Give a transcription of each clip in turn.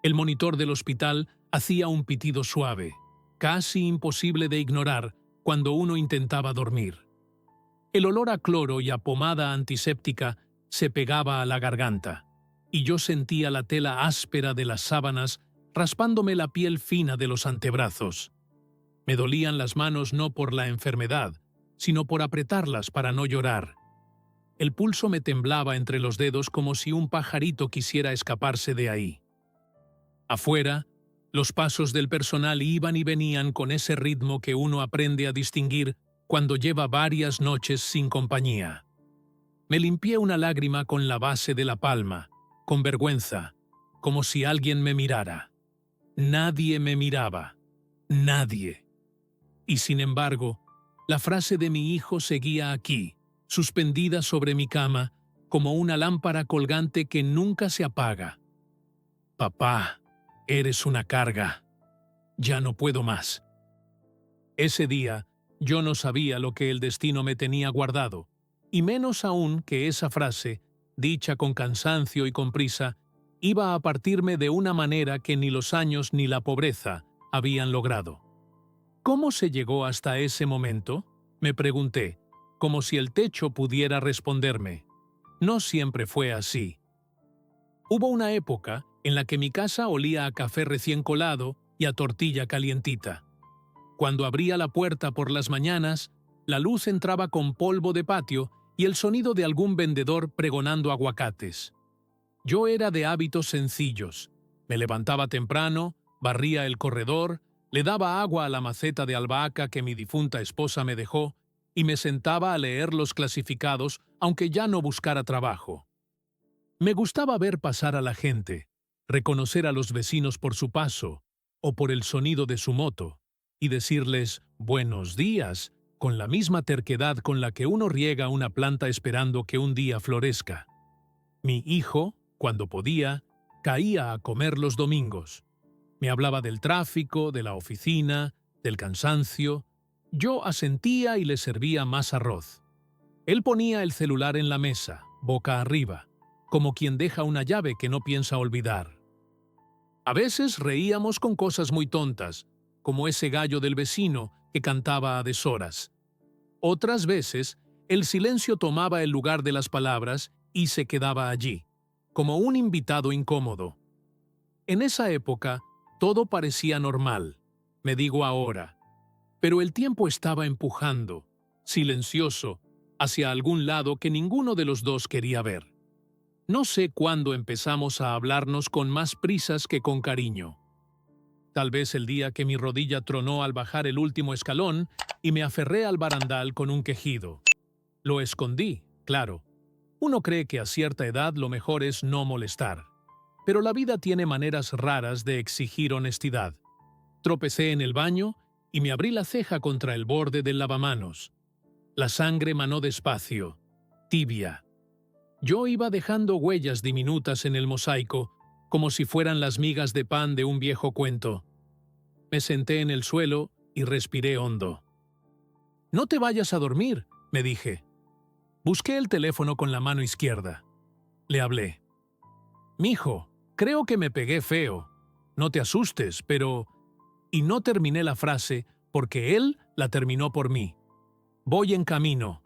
El monitor del hospital hacía un pitido suave, casi imposible de ignorar cuando uno intentaba dormir. El olor a cloro y a pomada antiséptica se pegaba a la garganta, y yo sentía la tela áspera de las sábanas raspándome la piel fina de los antebrazos. Me dolían las manos no por la enfermedad, sino por apretarlas para no llorar. El pulso me temblaba entre los dedos como si un pajarito quisiera escaparse de ahí. Afuera, los pasos del personal iban y venían con ese ritmo que uno aprende a distinguir cuando lleva varias noches sin compañía. Me limpié una lágrima con la base de la palma, con vergüenza, como si alguien me mirara. Nadie me miraba. Nadie. Y sin embargo, la frase de mi hijo seguía aquí, suspendida sobre mi cama, como una lámpara colgante que nunca se apaga. Papá, eres una carga. Ya no puedo más. Ese día, yo no sabía lo que el destino me tenía guardado, y menos aún que esa frase, dicha con cansancio y con prisa, iba a partirme de una manera que ni los años ni la pobreza habían logrado. ¿Cómo se llegó hasta ese momento?, me pregunté, como si el techo pudiera responderme. No siempre fue así. Hubo una época en la que mi casa olía a café recién colado y a tortilla calientita. Cuando abría la puerta por las mañanas, la luz entraba con polvo de patio y el sonido de algún vendedor pregonando aguacates. Yo era de hábitos sencillos. Me levantaba temprano, barría el corredor, le daba agua a la maceta de albahaca que mi difunta esposa me dejó y me sentaba a leer los clasificados aunque ya no buscara trabajo. Me gustaba ver pasar a la gente, reconocer a los vecinos por su paso o por el sonido de su moto y decirles «buenos días» con la misma terquedad con la que uno riega una planta esperando que un día florezca. Mi hijo, cuando podía, caía a comer los domingos. Me hablaba del tráfico, de la oficina, del cansancio. Yo asentía y le servía más arroz. Él ponía el celular en la mesa, boca arriba, como quien deja una llave que no piensa olvidar. A veces reíamos con cosas muy tontas, como ese gallo del vecino que cantaba a deshoras. Otras veces, el silencio tomaba el lugar de las palabras y se quedaba allí, como un invitado incómodo. En esa época, todo parecía normal, me digo ahora, pero el tiempo estaba empujando, silencioso, hacia algún lado que ninguno de los dos quería ver. No sé cuándo empezamos a hablarnos con más prisas que con cariño. Tal vez el día que mi rodilla tronó al bajar el último escalón y me aferré al barandal con un quejido. Lo escondí, claro. Uno cree que a cierta edad lo mejor es no molestar. Pero la vida tiene maneras raras de exigir honestidad. Tropecé en el baño y me abrí la ceja contra el borde del lavamanos. La sangre manó despacio, tibia. Yo iba dejando huellas diminutas en el mosaico, como si fueran las migas de pan de un viejo cuento. Me senté en el suelo y respiré hondo. «No te vayas a dormir», me dije. Busqué el teléfono con la mano izquierda. Le hablé. «Mijo, creo que me pegué feo. No te asustes, pero…» Y no terminé la frase porque él la terminó por mí. «Voy en camino».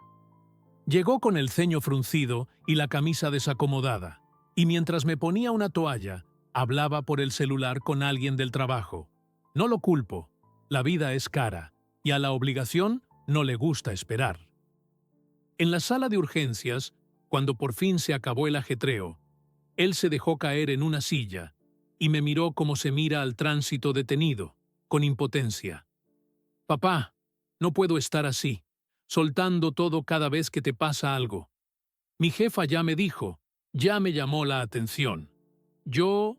Llegó con el ceño fruncido y la camisa desacomodada, y mientras me ponía una toalla, hablaba por el celular con alguien del trabajo. No lo culpo, la vida es cara, y a la obligación no le gusta esperar. En la sala de urgencias, cuando por fin se acabó el ajetreo, él se dejó caer en una silla y me miró como se mira al tránsito detenido, con impotencia. «Papá, no puedo estar así, soltando todo cada vez que te pasa algo. Mi jefa ya me dijo, ya me llamó la atención. Yo…»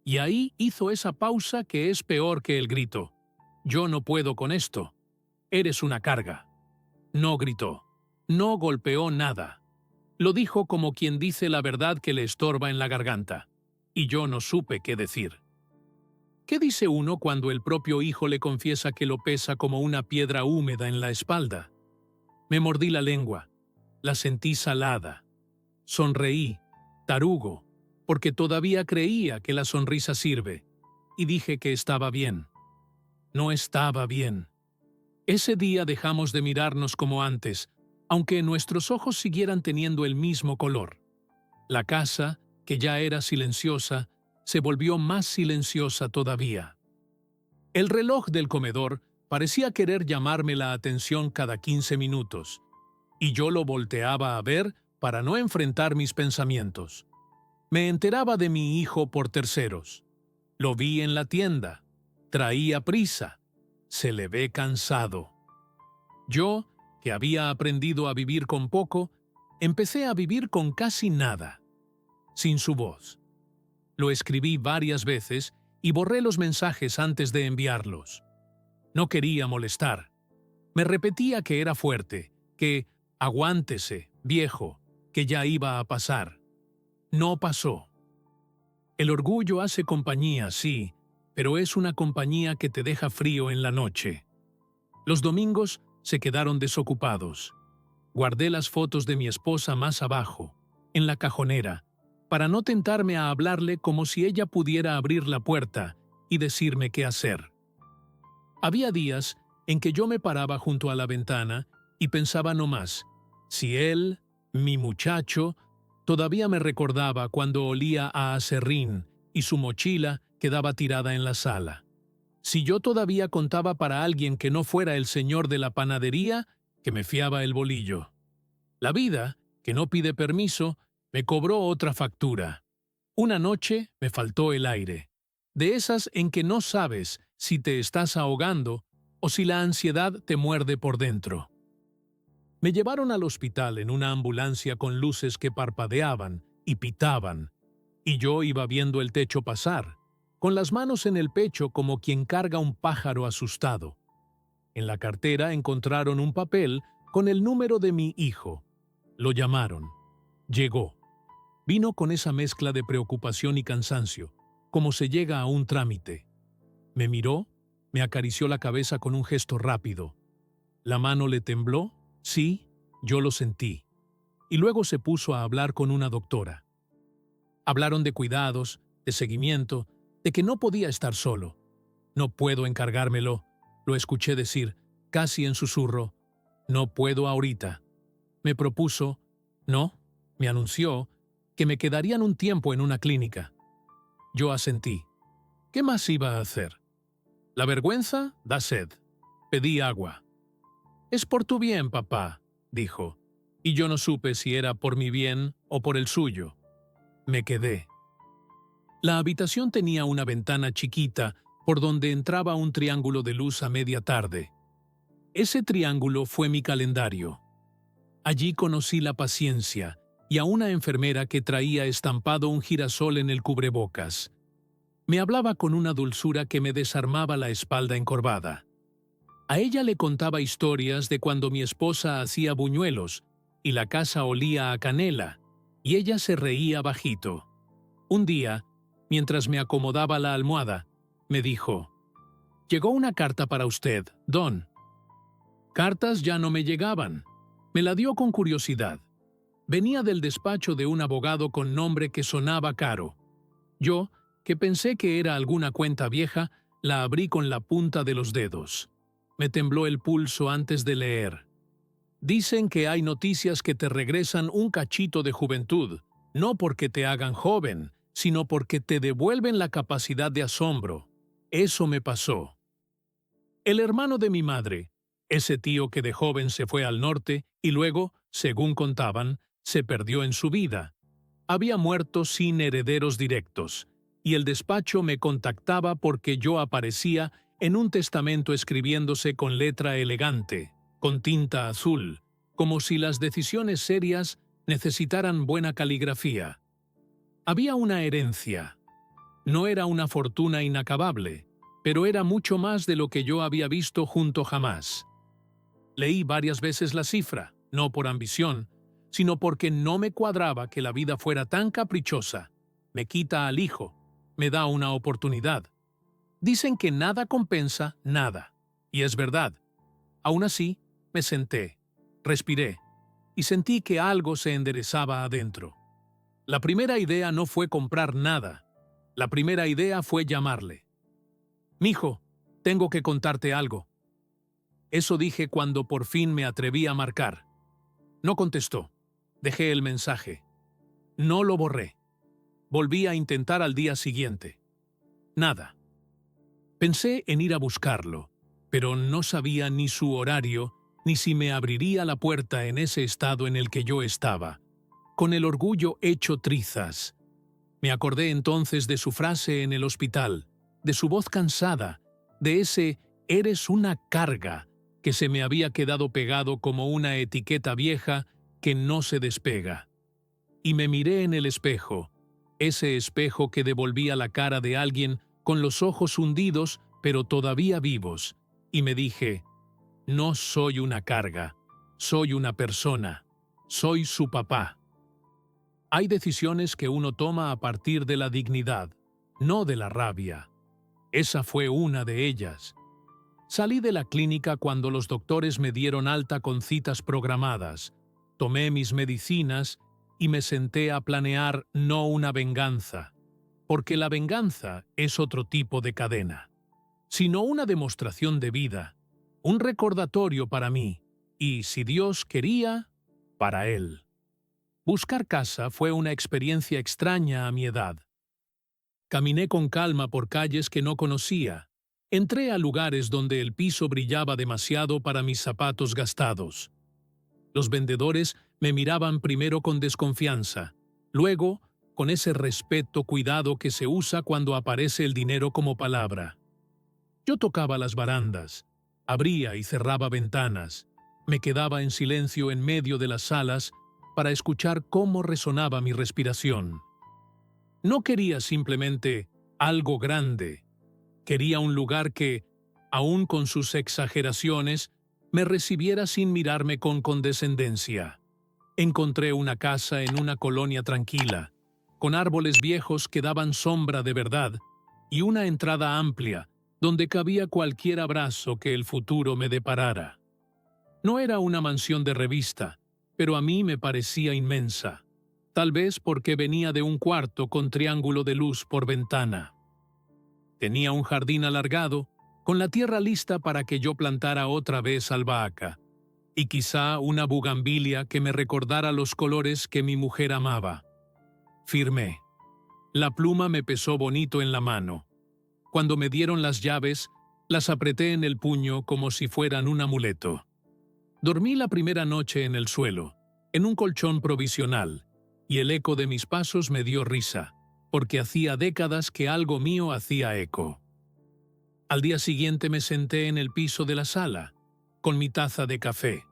Y ahí hizo esa pausa que es peor que el grito. «Yo no puedo con esto. Eres una carga». No gritó. No golpeó nada. Lo dijo como quien dice la verdad que le estorba en la garganta. Y yo no supe qué decir. ¿Qué dice uno cuando el propio hijo le confiesa que lo pesa como una piedra húmeda en la espalda? Me mordí la lengua. La sentí salada. Sonreí, tarugo. porque todavía creía que la sonrisa sirve, y dije que estaba bien. No estaba bien. Ese día dejamos de mirarnos como antes, aunque nuestros ojos siguieran teniendo el mismo color. La casa, que ya era silenciosa, se volvió más silenciosa todavía. El reloj del comedor parecía querer llamarme la atención cada 15 minutos, y yo lo volteaba a ver para no enfrentar mis pensamientos. Me enteraba de mi hijo por terceros. Lo vi en la tienda. Traía prisa. Se le ve cansado. Yo, que había aprendido a vivir con poco, empecé a vivir con casi nada, sin su voz. Lo escribí varias veces y borré los mensajes antes de enviarlos. No quería molestar. Me repetía que era fuerte, que aguántese, viejo, que ya iba a pasar. No pasó. El orgullo hace compañía, sí, pero es una compañía que te deja frío en la noche. Los domingos se quedaron desocupados. Guardé las fotos de mi esposa más abajo, en la cajonera, para no tentarme a hablarle como si ella pudiera abrir la puerta y decirme qué hacer. Había días en que yo me paraba junto a la ventana y pensaba nomás, si él, mi muchacho, todavía me recordaba cuando olía a aserrín y su mochila quedaba tirada en la sala. Si yo todavía contaba para alguien que no fuera el señor de la panadería, que me fiaba el bolillo. La vida, que no pide permiso, me cobró otra factura. Una noche me faltó el aire. De esas en que no sabes si te estás ahogando o si la ansiedad te muerde por dentro. Me llevaron al hospital en una ambulancia con luces que parpadeaban y pitaban, y yo iba viendo el techo pasar, con las manos en el pecho como quien carga un pájaro asustado. En la cartera encontraron un papel con el número de mi hijo. Lo llamaron. Llegó. Vino con esa mezcla de preocupación y cansancio, como se llega a un trámite. Me miró, me acarició la cabeza con un gesto rápido. La mano le tembló, sí, yo lo sentí. Y luego se puso a hablar con una doctora. Hablaron de cuidados, de seguimiento, de que no podía estar solo. No puedo encargármelo, lo escuché decir, casi en susurro. No puedo ahorita. Me propuso, no, me anunció, que me quedarían un tiempo en una clínica. Yo asentí. ¿Qué más iba a hacer? La vergüenza da sed. Pedí agua. Es por tu bien, papá, dijo, y yo no supe si era por mi bien o por el suyo. Me quedé. La habitación tenía una ventana chiquita por donde entraba un triángulo de luz a media tarde. Ese triángulo fue mi calendario. Allí conocí la paciencia y a una enfermera que traía estampado un girasol en el cubrebocas. Me hablaba con una dulzura que me desarmaba la espalda encorvada. A ella le contaba historias de cuando mi esposa hacía buñuelos y la casa olía a canela, y ella se reía bajito. Un día, mientras me acomodaba la almohada, me dijo, «Llegó una carta para usted, Don». Cartas ya no me llegaban. Me la dio con curiosidad. Venía del despacho de un abogado con nombre que sonaba caro. Yo, que pensé que era alguna cuenta vieja, la abrí con la punta de los dedos. Me tembló el pulso antes de leer. Dicen que hay noticias que te regresan un cachito de juventud, no porque te hagan joven, sino porque te devuelven la capacidad de asombro. Eso me pasó. El hermano de mi madre, ese tío que de joven se fue al norte y luego, según contaban, se perdió en su vida, había muerto sin herederos directos, y el despacho me contactaba porque yo aparecía en un testamento escribiéndose con letra elegante, con tinta azul, como si las decisiones serias necesitaran buena caligrafía. Había una herencia. No era una fortuna inacabable, pero era mucho más de lo que yo había visto junto jamás. Leí varias veces la cifra, no por ambición, sino porque no me cuadraba que la vida fuera tan caprichosa. Me quita al hijo, me da una oportunidad. Dicen que nada compensa nada, y es verdad. Aún así, me senté, respiré, y sentí que algo se enderezaba adentro. La primera idea no fue comprar nada. La primera idea fue llamarle. «Mijo, tengo que contarte algo». Eso dije cuando por fin me atreví a marcar. No contestó. Dejé el mensaje. No lo borré. Volví a intentar al día siguiente. Nada. Pensé en ir a buscarlo, pero no sabía ni su horario, ni si me abriría la puerta en ese estado en el que yo estaba, con el orgullo hecho trizas. Me acordé entonces de su frase en el hospital, de su voz cansada, de ese «eres una carga» que se me había quedado pegado como una etiqueta vieja que no se despega. Y me miré en el espejo, ese espejo que devolvía la cara de alguien con los ojos hundidos pero todavía vivos, y me dije, no soy una carga, soy una persona, soy su papá. Hay decisiones que uno toma a partir de la dignidad, no de la rabia. Esa fue una de ellas. Salí de la clínica cuando los doctores me dieron alta con citas programadas, tomé mis medicinas y me senté a planear no una venganza, porque la venganza es otro tipo de cadena, sino una demostración de vida, un recordatorio para mí, y si Dios quería, para Él. Buscar casa fue una experiencia extraña a mi edad. Caminé con calma por calles que no conocía. Entré a lugares donde el piso brillaba demasiado para mis zapatos gastados. Los vendedores me miraban primero con desconfianza, luego con ese respeto cuidado que se usa cuando aparece el dinero como palabra. Yo tocaba las barandas, abría y cerraba ventanas, me quedaba en silencio en medio de las salas para escuchar cómo resonaba mi respiración. No quería simplemente algo grande, quería un lugar que, aun con sus exageraciones, me recibiera sin mirarme con condescendencia. Encontré una casa en una colonia tranquila, con árboles viejos que daban sombra de verdad y una entrada amplia donde cabía cualquier abrazo que el futuro me deparara. No era una mansión de revista, pero a mí me parecía inmensa, tal vez porque venía de un cuarto con triángulo de luz por ventana. Tenía un jardín alargado, con la tierra lista para que yo plantara otra vez albahaca, y quizá una bugambilia que me recordara los colores que mi mujer amaba. Firmé. La pluma me pesó bonito en la mano. Cuando me dieron las llaves, las apreté en el puño como si fueran un amuleto. Dormí la primera noche en el suelo, en un colchón provisional, y el eco de mis pasos me dio risa, porque hacía décadas que algo mío hacía eco. Al día siguiente me senté en el piso de la sala, con mi taza de café,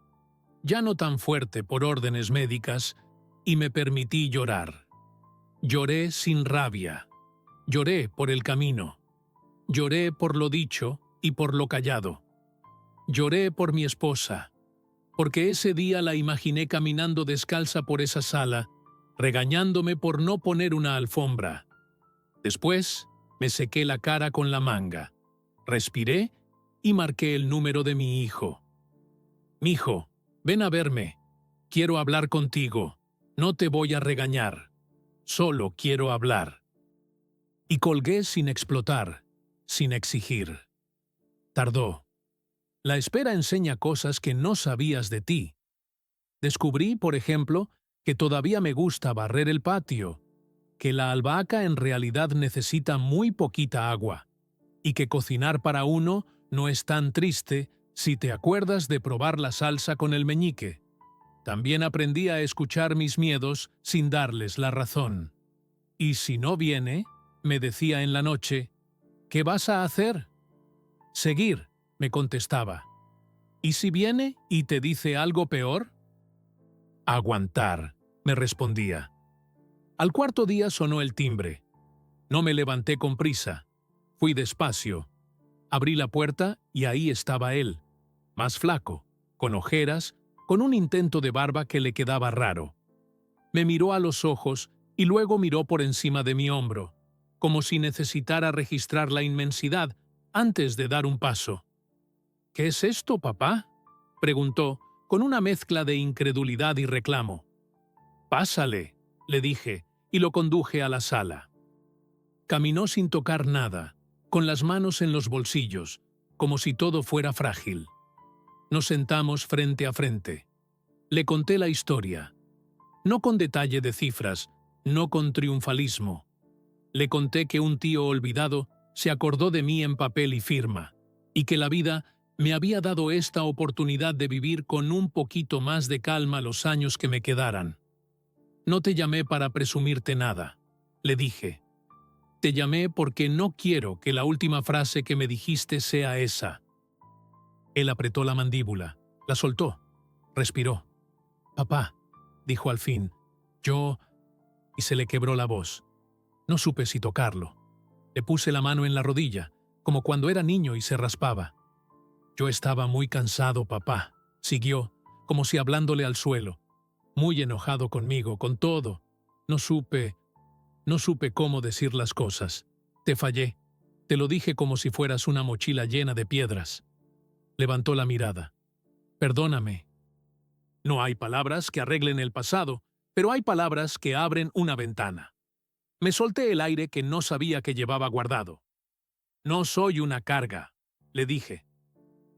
ya no tan fuerte por órdenes médicas, y me permití llorar. Lloré sin rabia. Lloré por el camino. Lloré por lo dicho y por lo callado. Lloré por mi esposa, porque ese día la imaginé caminando descalza por esa sala, regañándome por no poner una alfombra. Después me sequé la cara con la manga. Respiré y marqué el número de mi hijo. «Mijo, ven a verme. Quiero hablar contigo. No te voy a regañar. Solo quiero hablar». Y colgué sin explotar, sin exigir. Tardó. La espera enseña cosas que no sabías de ti. Descubrí, por ejemplo, que todavía me gusta barrer el patio, que la albahaca en realidad necesita muy poquita agua, y que cocinar para uno no es tan triste si te acuerdas de probar la salsa con el meñique. También aprendí a escuchar mis miedos sin darles la razón. «¿Y si no viene?», me decía en la noche, «¿qué vas a hacer?». «Seguir», me contestaba. «¿Y si viene y te dice algo peor?». «Aguantar», me respondía. Al cuarto día sonó el timbre. No me levanté con prisa. Fui despacio. Abrí la puerta y ahí estaba él, más flaco, con ojeras, con un intento de barba que le quedaba raro. Me miró a los ojos y luego miró por encima de mi hombro, como si necesitara registrar la inmensidad antes de dar un paso. «¿Qué es esto, papá?», preguntó, con una mezcla de incredulidad y reclamo. «Pásale», le dije, y lo conduje a la sala. Caminó sin tocar nada, con las manos en los bolsillos, como si todo fuera frágil. Nos sentamos frente a frente. Le conté la historia, no con detalle de cifras, no con triunfalismo. Le conté que un tío olvidado se acordó de mí en papel y firma, y que la vida me había dado esta oportunidad de vivir con un poquito más de calma los años que me quedaran. No te llamé para presumirte nada, le dije. Te llamé porque no quiero que la última frase que me dijiste sea esa. Él apretó la mandíbula, la soltó, respiró. Papá, dijo al fin, yo... y se le quebró la voz. No supe si tocarlo. Le puse la mano en la rodilla, como cuando era niño y se raspaba. Yo estaba muy cansado, papá, siguió, como si hablándole al suelo. Muy enojado conmigo, con todo. No supe cómo decir las cosas. Te fallé. Te lo dije como si fueras una mochila llena de piedras. Levantó la mirada. Perdóname. No hay palabras que arreglen el pasado, pero hay palabras que abren una ventana. Me solté el aire que no sabía que llevaba guardado. No soy una carga, le dije,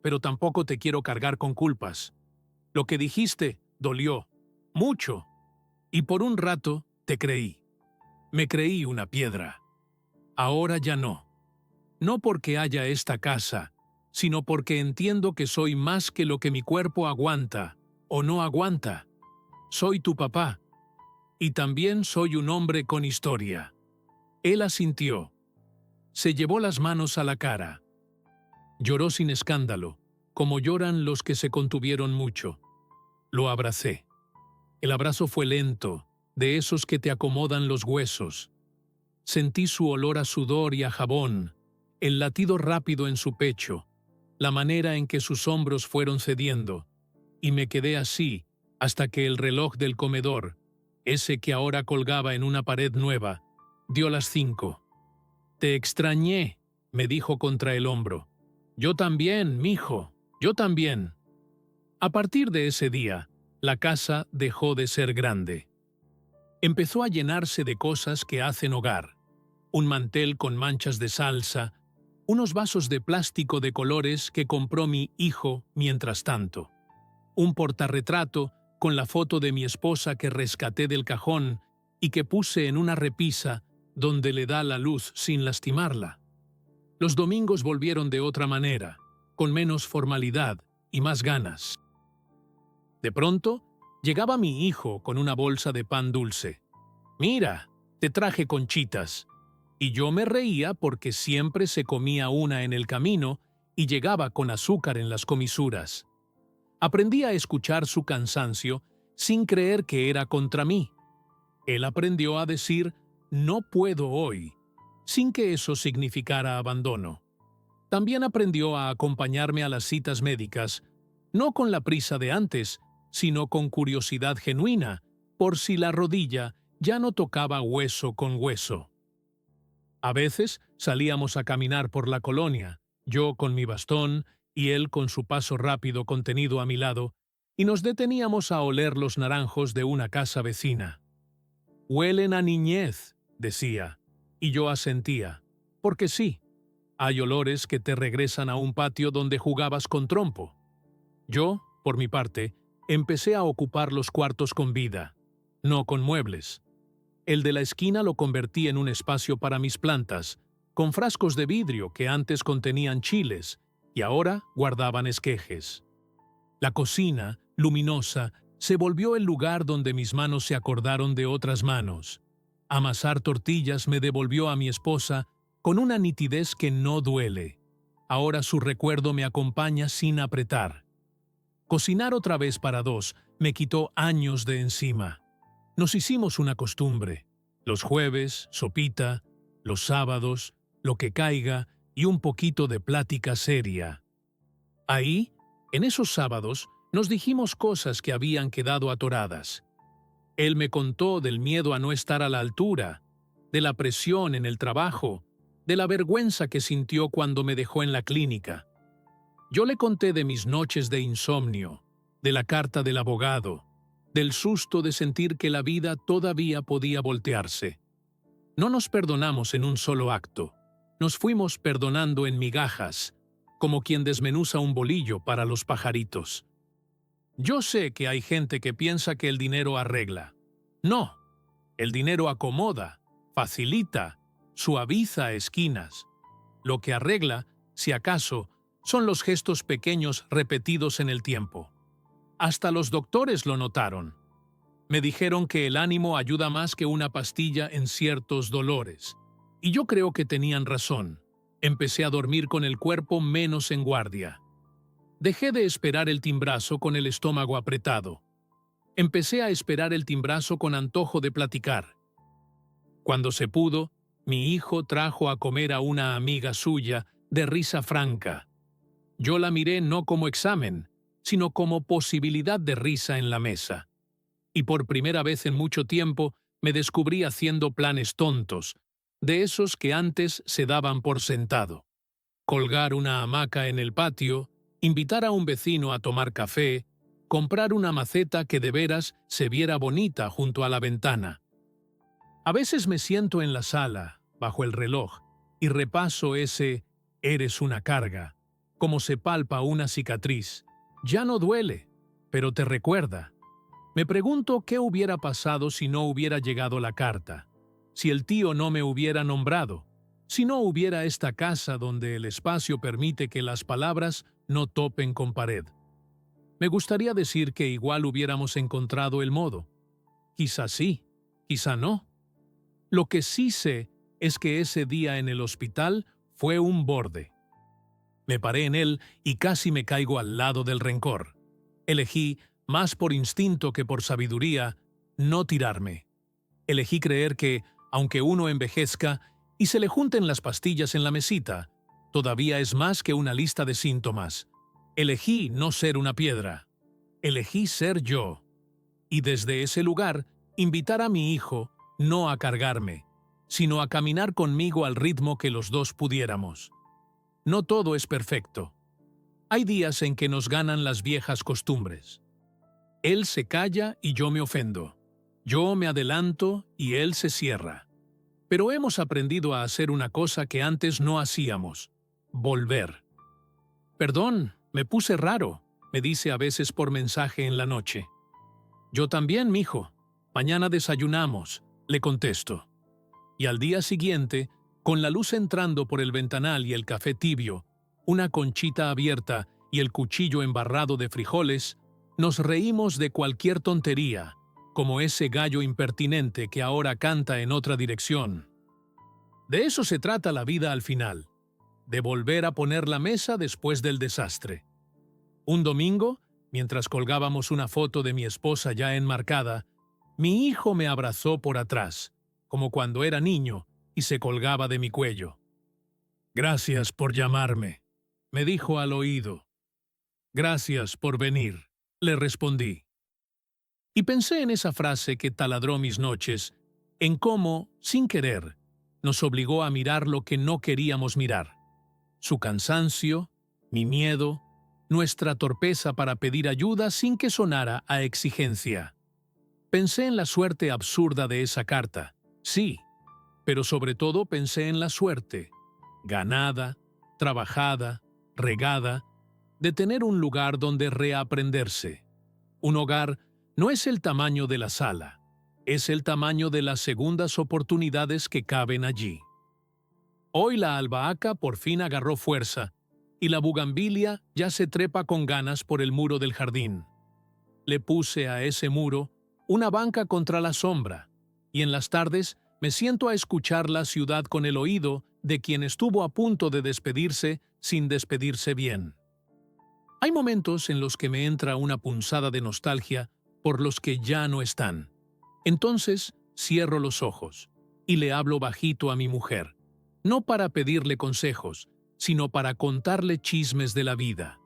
pero tampoco te quiero cargar con culpas. Lo que dijiste dolió, mucho, y por un rato te creí. Me creí una piedra. Ahora ya no. No porque haya esta casa, sino porque entiendo que soy más que lo que mi cuerpo aguanta o no aguanta. Soy tu papá. Y también soy un hombre con historia. Él asintió. Se llevó las manos a la cara. Lloró sin escándalo, como lloran los que se contuvieron mucho. Lo abracé. El abrazo fue lento, de esos que te acomodan los huesos. Sentí su olor a sudor y a jabón, el latido rápido en su pecho, la manera en que sus hombros fueron cediendo, y me quedé así hasta que el reloj del comedor, ese que ahora colgaba en una pared nueva, dio las 5. Te extrañé, me dijo contra el hombro. Yo también, mijo, yo también. A partir de ese día, la casa dejó de ser grande. Empezó a llenarse de cosas que hacen hogar. Un mantel con manchas de salsa, unos vasos de plástico de colores que compró mi hijo mientras tanto. Un portarretrato con la foto de mi esposa que rescaté del cajón y que puse en una repisa donde le da la luz sin lastimarla. Los domingos volvieron de otra manera, con menos formalidad y más ganas. De pronto, llegaba mi hijo con una bolsa de pan dulce. «Mira, te traje conchitas». Y yo me reía porque siempre se comía una en el camino y llegaba con azúcar en las comisuras. Aprendí a escuchar su cansancio sin creer que era contra mí. Él aprendió a decir «no puedo hoy», sin que eso significara abandono. También aprendió a acompañarme a las citas médicas, no con la prisa de antes, sino con curiosidad genuina, por si la rodilla ya no tocaba hueso con hueso. A veces salíamos a caminar por la colonia, yo con mi bastón y él con su paso rápido contenido a mi lado, y nos deteníamos a oler los naranjos de una casa vecina. «Huelen a niñez», decía, y yo asentía, porque sí, hay olores que te regresan a un patio donde jugabas con trompo. Yo, por mi parte, empecé a ocupar los cuartos con vida, no con muebles. El de la esquina lo convertí en un espacio para mis plantas, con frascos de vidrio que antes contenían chiles y ahora guardaban esquejes. La cocina, luminosa, se volvió el lugar donde mis manos se acordaron de otras manos. Amasar tortillas me devolvió a mi esposa con una nitidez que no duele. Ahora su recuerdo me acompaña sin apretar. Cocinar otra vez para 2 me quitó años de encima. Nos hicimos una costumbre. Los jueves, sopita, los sábados, lo que caiga y un poquito de plática seria. Ahí, en esos sábados, nos dijimos cosas que habían quedado atoradas. Él me contó del miedo a no estar a la altura, de la presión en el trabajo, de la vergüenza que sintió cuando me dejó en la clínica. Yo le conté de mis noches de insomnio, de la carta del abogado, del susto de sentir que la vida todavía podía voltearse. No nos perdonamos en un solo acto, nos fuimos perdonando en migajas, como quien desmenuza un bolillo para los pajaritos. Yo sé que hay gente que piensa que el dinero arregla. No, el dinero acomoda, facilita, suaviza esquinas. Lo que arregla, si acaso, son los gestos pequeños repetidos en el tiempo. Hasta los doctores lo notaron. Me dijeron que el ánimo ayuda más que una pastilla en ciertos dolores. Y yo creo que tenían razón. Empecé a dormir con el cuerpo menos en guardia. Dejé de esperar el timbrazo con el estómago apretado. Empecé a esperar el timbrazo con antojo de platicar. Cuando se pudo, mi hijo trajo a comer a una amiga suya de risa franca. Yo la miré no como examen, sino como posibilidad de risa en la mesa. Y por primera vez en mucho tiempo me descubrí haciendo planes tontos, de esos que antes se daban por sentado. Colgar una hamaca en el patio, invitar a un vecino a tomar café, comprar una maceta que de veras se viera bonita junto a la ventana. A veces me siento en la sala, bajo el reloj, y repaso ese «eres una carga», como se palpa una cicatriz. Ya no duele, pero te recuerda. Me pregunto qué hubiera pasado si no hubiera llegado la carta, si el tío no me hubiera nombrado, si no hubiera esta casa donde el espacio permite que las palabras no topen con pared. Me gustaría decir que igual hubiéramos encontrado el modo. Quizá sí, quizá no. Lo que sí sé es que ese día en el hospital fue un borde. Me paré en él y casi me caigo al lado del rencor. Elegí, más por instinto que por sabiduría, no tirarme. Elegí creer que, aunque uno envejezca y se le junten las pastillas en la mesita, todavía es más que una lista de síntomas. Elegí no ser una piedra. Elegí ser yo. Y desde ese lugar, invitar a mi hijo no a cargarme, sino a caminar conmigo al ritmo que los dos pudiéramos. No todo es perfecto. Hay días en que nos ganan las viejas costumbres. Él se calla y yo me ofendo. Yo me adelanto y él se cierra. Pero hemos aprendido a hacer una cosa que antes no hacíamos: volver. Perdón, me puse raro, me dice a veces por mensaje en la noche. Yo también, mijo. Mañana desayunamos, le contesto. Y al día siguiente, con la luz entrando por el ventanal y el café tibio, una conchita abierta y el cuchillo embarrado de frijoles, nos reímos de cualquier tontería, como ese gallo impertinente que ahora canta en otra dirección. De eso se trata la vida al final, de volver a poner la mesa después del desastre. Un domingo, mientras colgábamos una foto de mi esposa ya enmarcada, mi hijo me abrazó por atrás, como cuando era niño, y se colgaba de mi cuello. «Gracias por llamarme», me dijo al oído. «Gracias por venir», le respondí. Y pensé en esa frase que taladró mis noches, en cómo, sin querer, nos obligó a mirar lo que no queríamos mirar. Su cansancio, mi miedo, nuestra torpeza para pedir ayuda sin que sonara a exigencia. Pensé en la suerte absurda de esa carta, sí, pero sobre todo pensé en la suerte, ganada, trabajada, regada, de tener un lugar donde reaprenderse. Un hogar no es el tamaño de la sala, es el tamaño de las segundas oportunidades que caben allí. Hoy la albahaca por fin agarró fuerza y la bugambilia ya se trepa con ganas por el muro del jardín. Le puse a ese muro una banca contra la sombra y en las tardes me siento a escuchar la ciudad con el oído de quien estuvo a punto de despedirse sin despedirse bien. Hay momentos en los que me entra una punzada de nostalgia por los que ya no están. Entonces cierro los ojos y le hablo bajito a mi mujer, no para pedirle consejos, sino para contarle chismes de la vida,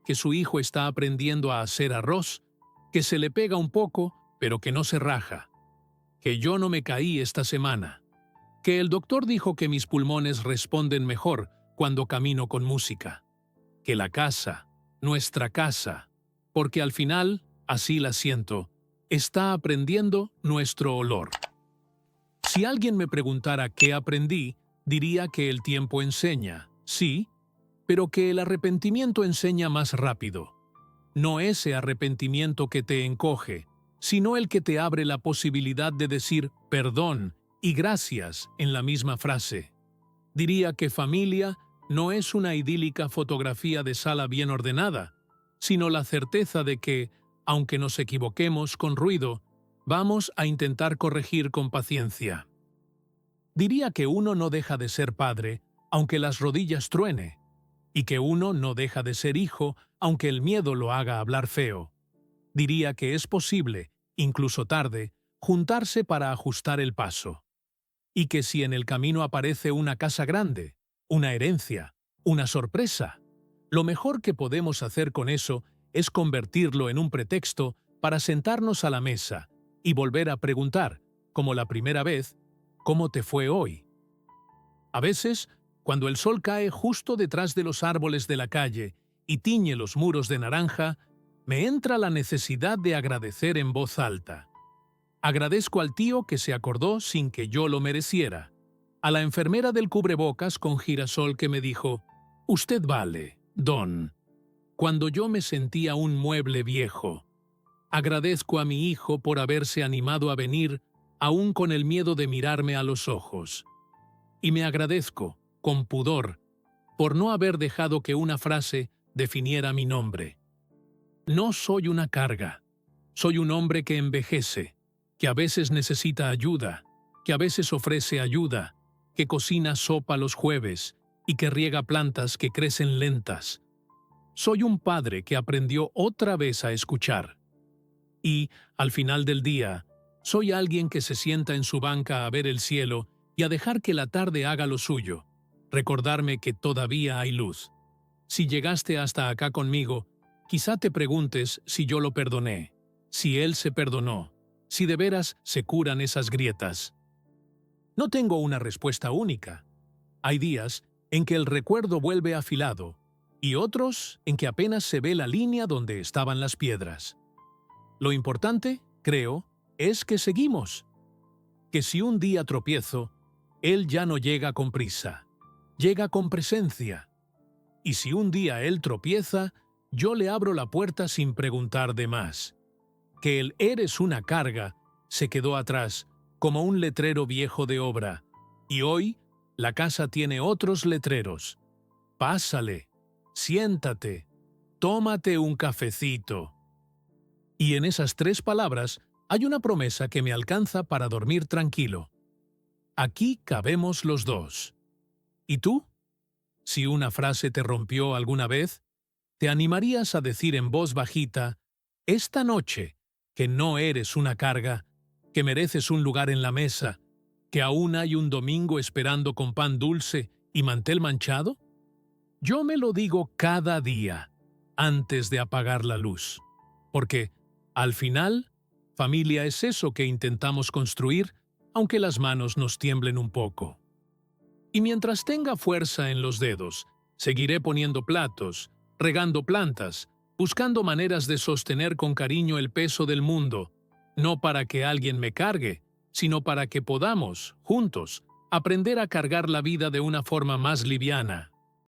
que su hijo está aprendiendo a hacer arroz, que se le pega un poco, pero que no se raja, que yo no me caí esta semana, que el doctor dijo que mis pulmones responden mejor cuando camino con música, que la casa, nuestra casa, porque al final, así la siento, está aprendiendo nuestro olor. Si alguien me preguntara qué aprendí, diría que el tiempo enseña, sí, pero que el arrepentimiento enseña más rápido. No ese arrepentimiento que te encoge, sino el que te abre la posibilidad de decir perdón y gracias en la misma frase. Diría que familia no es una idílica fotografía de sala bien ordenada, sino la certeza de que, aunque nos equivoquemos con ruido, vamos a intentar corregir con paciencia. Diría que uno no deja de ser padre, aunque las rodillas truene, y que uno no deja de ser hijo, aunque el miedo lo haga hablar feo. Diría que es posible, incluso tarde, juntarse para ajustar el paso. Y que si en el camino aparece una casa grande, una herencia, una sorpresa, lo mejor que podemos hacer con eso es convertirlo en un pretexto para sentarnos a la mesa y volver a preguntar, como la primera vez, ¿cómo te fue hoy? A veces, cuando el sol cae justo detrás de los árboles de la calle y tiñe los muros de naranja, me entra la necesidad de agradecer en voz alta. Agradezco al tío que se acordó sin que yo lo mereciera, a la enfermera del cubrebocas con girasol que me dijo, «Usted vale, don», cuando yo me sentía un mueble viejo. Agradezco a mi hijo por haberse animado a venir, aún con el miedo de mirarme a los ojos. Y me agradezco, con pudor, por no haber dejado que una frase definiera mi nombre. No soy una carga. Soy un hombre que envejece, que a veces necesita ayuda, que a veces ofrece ayuda, que cocina sopa los jueves y que riega plantas que crecen lentas. Soy un padre que aprendió otra vez a escuchar. Y, al final del día, soy alguien que se sienta en su banca a ver el cielo y a dejar que la tarde haga lo suyo, recordarme que todavía hay luz. Si llegaste hasta acá conmigo, quizá te preguntes si yo lo perdoné, si él se perdonó, si de veras se curan esas grietas. No tengo una respuesta única. Hay días en que el recuerdo vuelve afilado y otros en que apenas se ve la línea donde estaban las piedras. Lo importante, creo, es que seguimos. Que si un día tropiezo, él ya no llega con prisa, llega con presencia. Y si un día él tropieza, yo le abro la puerta sin preguntar de más. Que el «eres una carga» se quedó atrás, como un letrero viejo de obra, y hoy la casa tiene otros letreros. Pásale, siéntate, tómate un cafecito. Y en esas 3 palabras hay una promesa que me alcanza para dormir tranquilo. Aquí cabemos los dos. ¿Y tú? Si una frase te rompió alguna vez, ¿te animarías a decir en voz bajita, esta noche, que no eres una carga, que mereces un lugar en la mesa, que aún hay un domingo esperando con pan dulce y mantel manchado? Yo me lo digo cada día, antes de apagar la luz. Porque, al final, familia es eso que intentamos construir, aunque las manos nos tiemblen un poco. Y mientras tenga fuerza en los dedos, seguiré poniendo platos, regando plantas, buscando maneras de sostener con cariño el peso del mundo, no para que alguien me cargue, sino para que podamos, juntos, aprender a cargar la vida de una forma más liviana.